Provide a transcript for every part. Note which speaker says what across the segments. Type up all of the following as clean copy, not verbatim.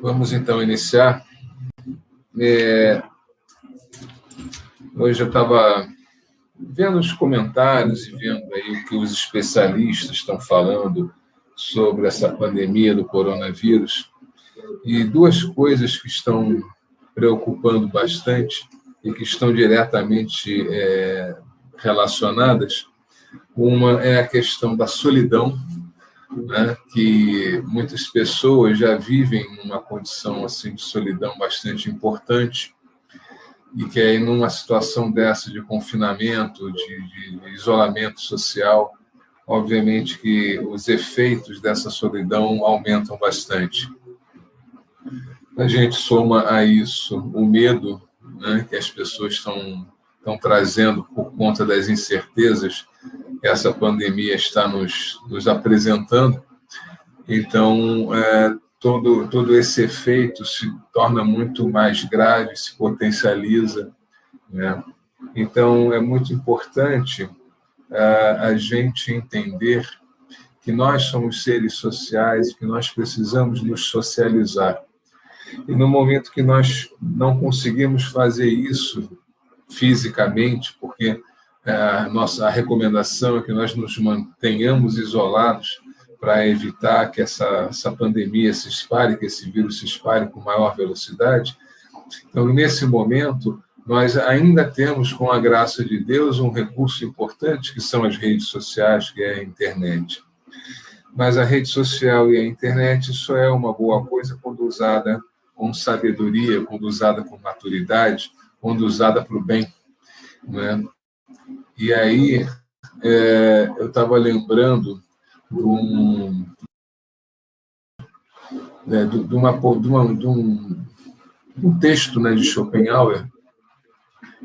Speaker 1: Vamos então iniciar. Hoje eu estava vendo os comentários e vendo aí o que os especialistas estão falando sobre essa pandemia do coronavírus, e duas coisas que estão preocupando bastante e que estão diretamente relacionadas. Uma é a questão da solidão, né, que muitas pessoas já vivem numa condição assim de solidão bastante importante, e que aí numa situação dessa de confinamento, de isolamento social, obviamente que os efeitos dessa solidão aumentam bastante. A gente soma a isso o medo, né, que as pessoas estão trazendo por conta das incertezas que essa pandemia está nos apresentando. Então, todo esse efeito se torna muito mais grave, se potencializa, né? Então, é muito importante a gente entender que nós somos seres sociais, que nós precisamos nos socializar. E no momento que nós não conseguimos fazer isso fisicamente, porque a recomendação é que nós nos mantenhamos isolados para evitar que essa pandemia se espalhe, que esse vírus se espalhe com maior velocidade. Então, nesse momento, nós ainda temos, com a graça de Deus, um recurso importante, que são as redes sociais, que é a internet. Mas a rede social e a internet só é uma boa coisa quando usada com sabedoria, quando usada com maturidade, quando usada para o bem, né? E aí, eu estava lembrando de um texto, né, de Schopenhauer.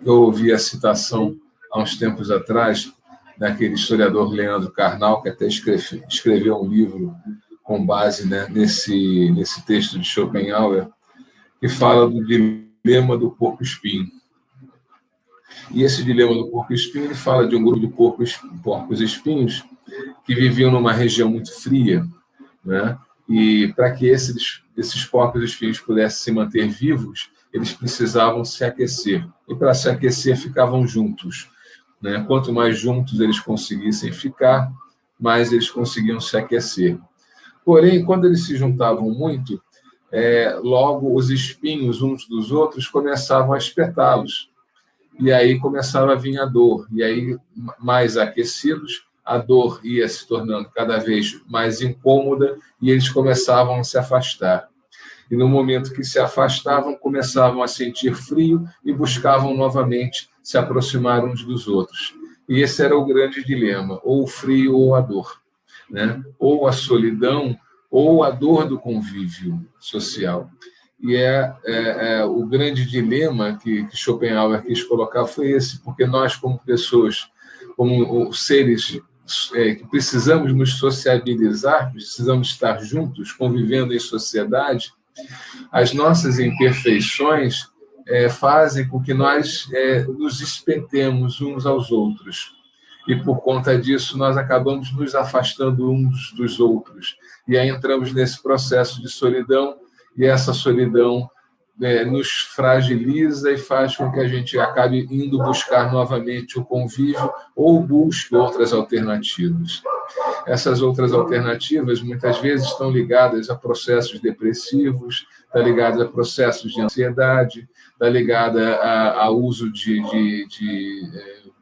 Speaker 1: Eu ouvi a citação há uns tempos atrás daquele historiador Leandro Carnal, que até escreveu um livro com base, né, nesse texto de Schopenhauer, que fala do dilema do porco-espinho. E esse dilema do porco-espinho, ele fala de um grupo de porcos-espinhos que viviam numa região muito fria, né? E para que esses porcos-espinhos pudessem se manter vivos, eles precisavam se aquecer. E para se aquecer, ficavam juntos, né? Quanto mais juntos eles conseguissem ficar, mais eles conseguiam se aquecer. Porém, quando eles se juntavam muito, logo os espinhos uns dos outros começavam a espetá-los. E aí começava a vir a dor. E aí, mais aquecidos, a dor ia se tornando cada vez mais incômoda e eles começavam a se afastar. E no momento que se afastavam, começavam a sentir frio e buscavam novamente se aproximar uns dos outros. E esse era o grande dilema, ou o frio ou a dor, né? Ou a solidão ou a dor do convívio social. E o grande dilema que Schopenhauer quis colocar foi esse, porque nós, como pessoas, como seres que precisamos nos sociabilizar, precisamos estar juntos, convivendo em sociedade, as nossas imperfeições fazem com que nós nos espetemos uns aos outros. E, por conta disso, nós acabamos nos afastando uns dos outros. E aí entramos nesse processo de solidão, e essa solidão nos fragiliza e faz com que a gente acabe indo buscar novamente o convívio ou busque outras alternativas. Essas outras alternativas, muitas vezes, estão ligadas a processos depressivos, estão ligadas a processos de ansiedade, está ligada ao uso de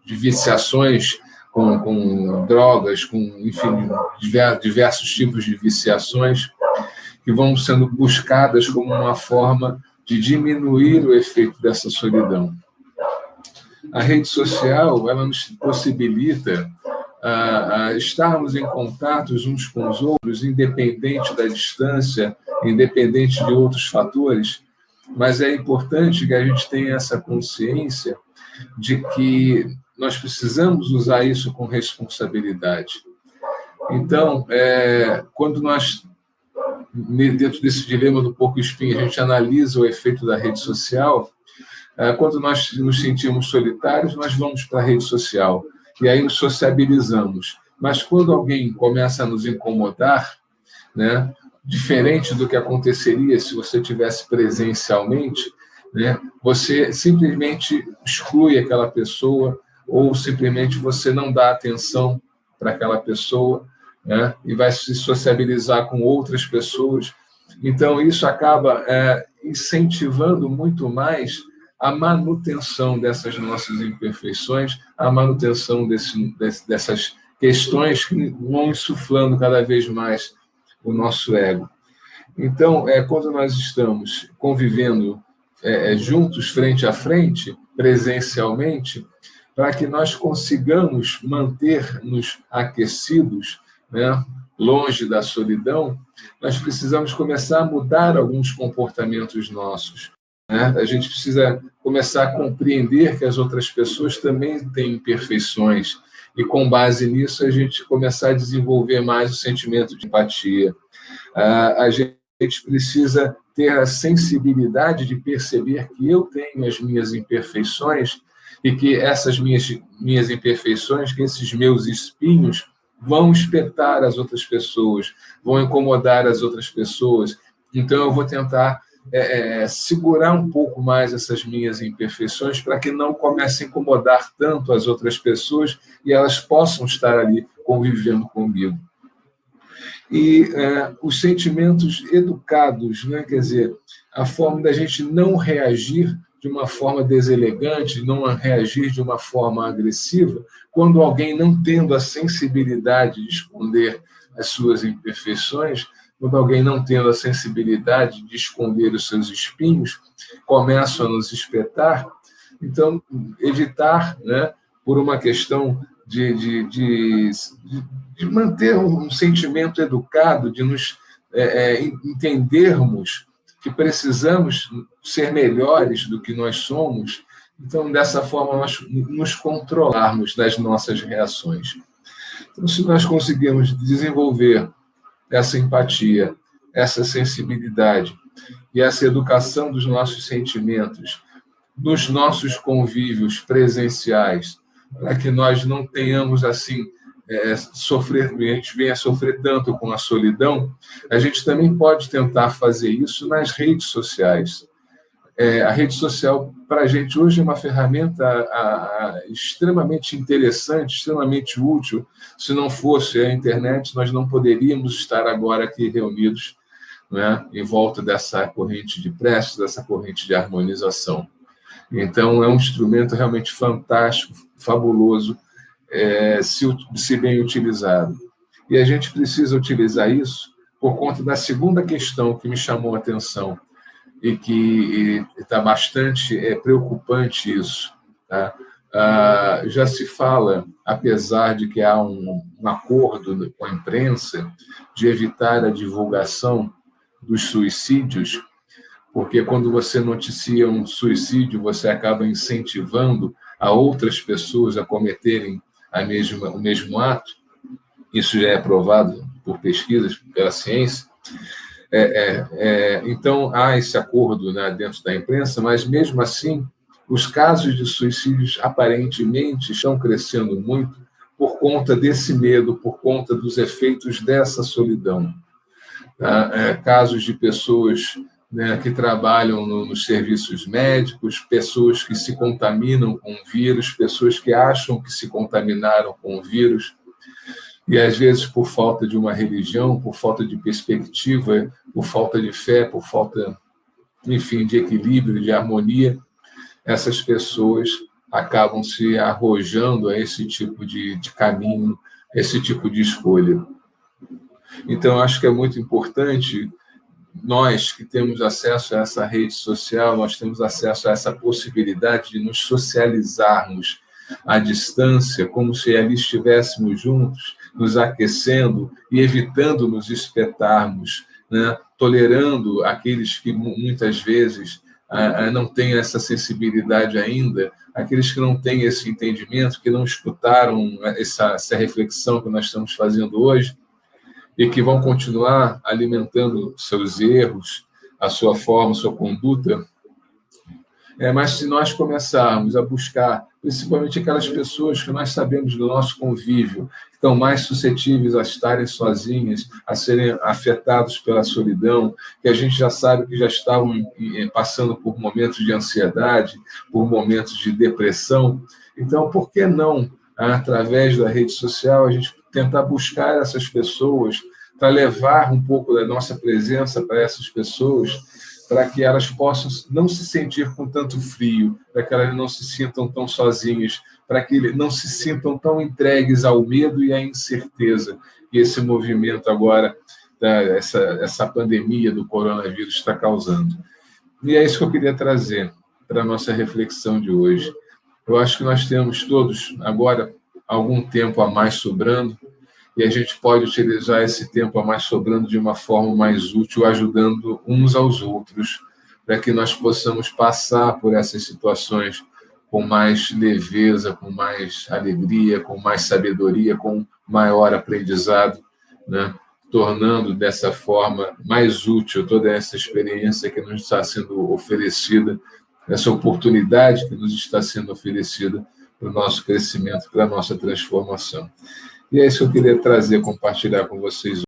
Speaker 1: viciações com drogas, com, enfim, diversos tipos de viciações, que vão sendo buscadas como uma forma de diminuir o efeito dessa solidão. A rede social, ela nos possibilita estarmos em contato uns com os outros, independente da distância, independente de outros fatores, mas é importante que a gente tenha essa consciência de que nós precisamos usar isso com responsabilidade. Então, quando nós, dentro desse dilema do porco-espinho, a gente analisa o efeito da rede social, quando nós nos sentimos solitários, nós vamos para a rede social e aí nos sociabilizamos. Mas quando alguém começa a nos incomodar, né, diferente do que aconteceria se você tivesse presencialmente, né? Você simplesmente exclui aquela pessoa ou simplesmente você não dá atenção para aquela pessoa, né? E vai se sociabilizar com outras pessoas. Então, isso acaba incentivando muito mais a manutenção dessas nossas imperfeições, a manutenção dessas questões que vão insuflando cada vez mais o nosso ego. Então, quando nós estamos convivendo juntos, frente a frente, presencialmente, para que nós consigamos manter-nos aquecidos, né, longe da solidão, nós precisamos começar a mudar alguns comportamentos nossos, né? A gente precisa começar a compreender que as outras pessoas também têm imperfeições e, com base nisso, a gente começar a desenvolver mais o sentimento de empatia. A gente precisa ter a sensibilidade de perceber que eu tenho as minhas imperfeições e que essas minhas imperfeições, que esses meus espinhos vão espetar as outras pessoas, vão incomodar as outras pessoas. Então, eu vou tentar segurar um pouco mais essas minhas imperfeições para que não comecem a incomodar tanto as outras pessoas e elas possam estar ali convivendo comigo. E os sentimentos educados, né? Quer dizer, a forma da gente não reagir de uma forma deselegante, não reagir de uma forma agressiva, quando alguém não tendo a sensibilidade de esconder as suas imperfeições, quando alguém não tendo a sensibilidade de esconder os seus espinhos, começam a nos espetar. Então, evitar, né, por uma questão de manter um sentimento educado, de nos entendermos que precisamos ser melhores do que nós somos. Então, dessa forma, nós nos controlarmos das nossas reações. Então, se nós conseguirmos desenvolver essa empatia, essa sensibilidade e essa educação dos nossos sentimentos, nos nossos convívios presenciais, para que nós não tenhamos, assim, sofrer, a gente venha sofrer tanto com a solidão, a gente também pode tentar fazer isso nas redes sociais. A rede social, para a gente, hoje é uma ferramenta extremamente interessante, extremamente útil. Se não fosse a internet, nós não poderíamos estar agora aqui reunidos, né, em volta dessa corrente de prece, dessa corrente de harmonização. Então, é um instrumento realmente fantástico, fabuloso, se bem utilizado. E a gente precisa utilizar isso por conta da segunda questão que me chamou a atenção e que está bastante preocupante isso. Tá? Já se fala, apesar de que há um acordo com a imprensa de evitar a divulgação dos suicídios, porque quando você noticia um suicídio, você acaba incentivando a outras pessoas a cometerem o mesmo ato. Isso já é provado por pesquisas, pela ciência. Então, há esse acordo, né, dentro da imprensa, mas, mesmo assim, os casos de suicídios aparentemente estão crescendo muito por conta desse medo, por conta dos efeitos dessa solidão. Casos de pessoas, né, que trabalham nos serviços médicos, pessoas que se contaminam com o vírus, pessoas que acham que se contaminaram com o vírus, e às vezes por falta de uma religião, por falta de perspectiva, por falta de fé, por falta, enfim, de equilíbrio, de harmonia, essas pessoas acabam se arrojando a esse tipo de caminho, esse tipo de escolha. Então, acho que é muito importante, nós que temos acesso a essa rede social, nós temos acesso a essa possibilidade de nos socializarmos à distância, como se ali estivéssemos juntos, nos aquecendo e evitando nos espetarmos, né? Tolerando aqueles que muitas vezes não têm essa sensibilidade ainda, aqueles que não têm esse entendimento, que não escutaram essa reflexão que nós estamos fazendo hoje, e que vão continuar alimentando seus erros, a sua forma, a sua conduta. Mas se nós começarmos a buscar, principalmente aquelas pessoas que nós sabemos do nosso convívio, que estão mais suscetíveis a estarem sozinhas, a serem afetados pela solidão, que a gente já sabe que já estavam passando por momentos de ansiedade, por momentos de depressão. Então, por que não, através da rede social, a gente tentar buscar essas pessoas para levar um pouco da nossa presença para essas pessoas, para que elas possam não se sentir com tanto frio, para que elas não se sintam tão sozinhas, para que não se sintam tão entregues ao medo e à incerteza que esse movimento agora, essa pandemia do coronavírus está causando. E é isso que eu queria trazer para a nossa reflexão de hoje. Eu acho que nós temos todos agora algum tempo a mais sobrando, e a gente pode utilizar esse tempo a mais sobrando de uma forma mais útil, ajudando uns aos outros, para que nós possamos passar por essas situações com mais leveza, com mais alegria, com mais sabedoria, com maior aprendizado, né? Tornando dessa forma mais útil toda essa experiência que nos está sendo oferecida, essa oportunidade que nos está sendo oferecida para o nosso crescimento, para a nossa transformação. E é isso que eu queria trazer, compartilhar com vocês